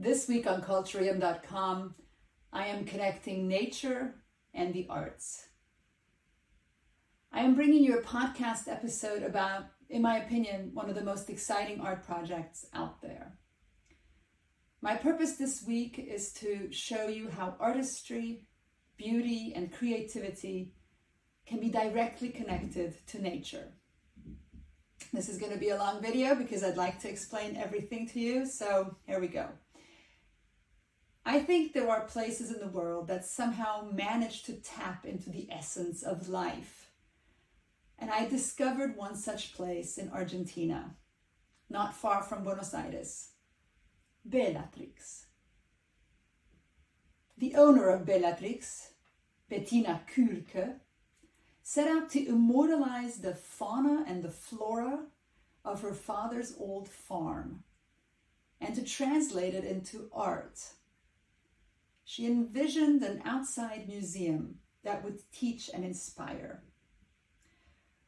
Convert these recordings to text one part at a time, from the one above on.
This week on Culturium.com, I am connecting nature and the arts. I am bringing you a podcast episode about, in my opinion, one of the most exciting art projects out there. My purpose this week is to show you how artistry, beauty, and creativity can be directly connected to nature. This is going to be a long video because I'd like to explain everything to you, so here we go. I think there are places in the world that somehow manage to tap into the essence of life. And I discovered one such place in Argentina, not far from Buenos Aires. Bellatrix. The owner of Bellatrix, Bettina Kürke, set out to immortalize the fauna and the flora of her father's old farm and to translate it into art. She envisioned an outside museum that would teach and inspire.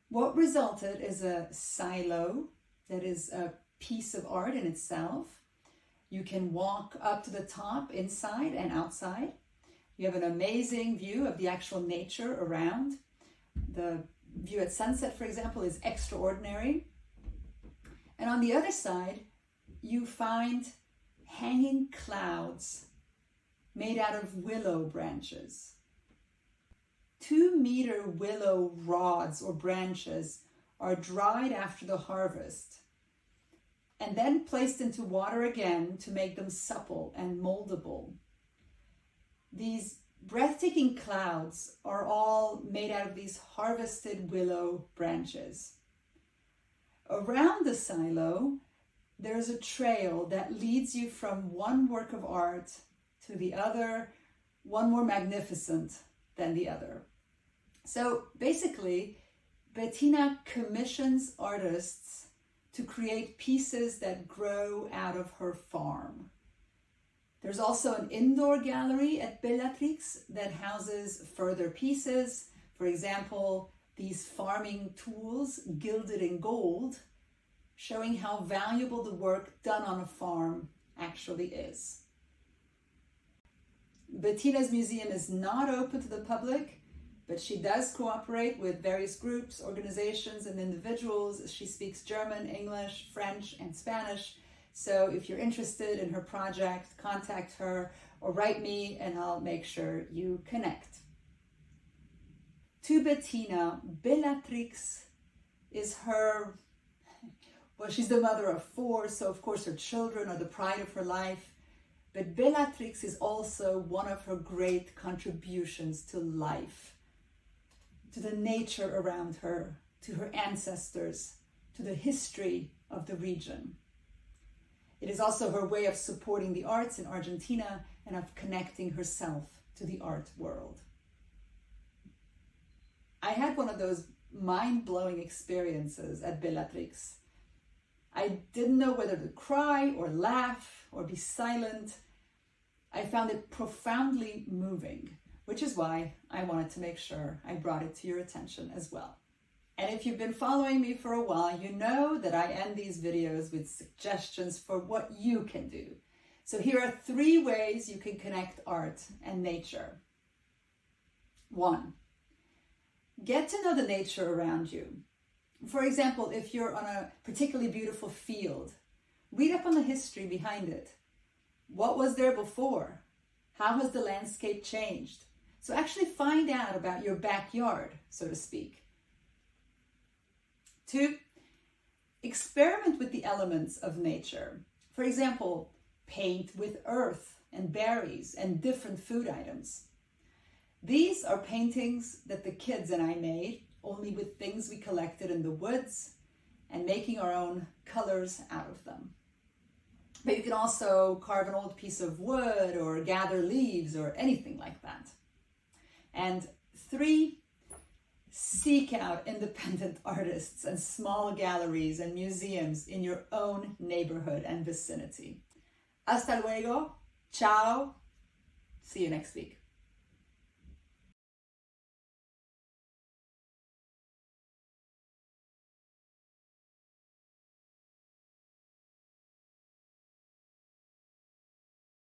What resulted is a silo that is a piece of art in itself. You can walk up to the top inside and outside. You have an amazing view of the actual nature around. The view at sunset, for example, is extraordinary. And on the other side, you find hanging clouds made out of willow branches. 2-meter willow rods or branches are dried after the harvest and then placed into water again to make them supple and moldable. These breathtaking clouds are all made out of these harvested willow branches. Around the silo, there's a trail that leads you from one work of art to the other, one more magnificent than the other. So basically, Bettina commissions artists to create pieces that grow out of her farm. There's also an indoor gallery at Bellatrix that houses further pieces. For example, these farming tools gilded in gold, showing how valuable the work done on a farm actually is. Bettina's museum is not open to the public, but she does cooperate with various groups, organizations, and individuals. She speaks German, English, French, and Spanish. So if you're interested in her project, contact her or write me and I'll make sure you connect. To Bettina, Bellatrix is her, well, she's the mother of 4, so of course her children are the pride of her life. But Bellatrix is also one of her great contributions to life, to the nature around her, to her ancestors, to the history of the region. It is also her way of supporting the arts in Argentina and of connecting herself to the art world. I had one of those mind-blowing experiences at Bellatrix. I didn't know whether to cry or laugh or be silent. I found it profoundly moving, which is why I wanted to make sure I brought it to your attention as well. And if you've been following me for a while, you know that I end these videos with suggestions for what you can do. So here are 3 ways you can connect art and nature. 1, get to know the nature around you. For example, if you're on a particularly beautiful field, read up on the history behind it. What was there before? How has the landscape changed? So actually find out about your backyard, so to speak. 2, experiment with the elements of nature. For example, paint with earth and berries and different food items. These are paintings that the kids and I made, only with things we collected in the woods and making our own colors out of them. But you can also carve an old piece of wood or gather leaves or anything like that. And 3, seek out independent artists and small galleries and museums in your own neighborhood and vicinity. Hasta luego. Ciao. See you next week.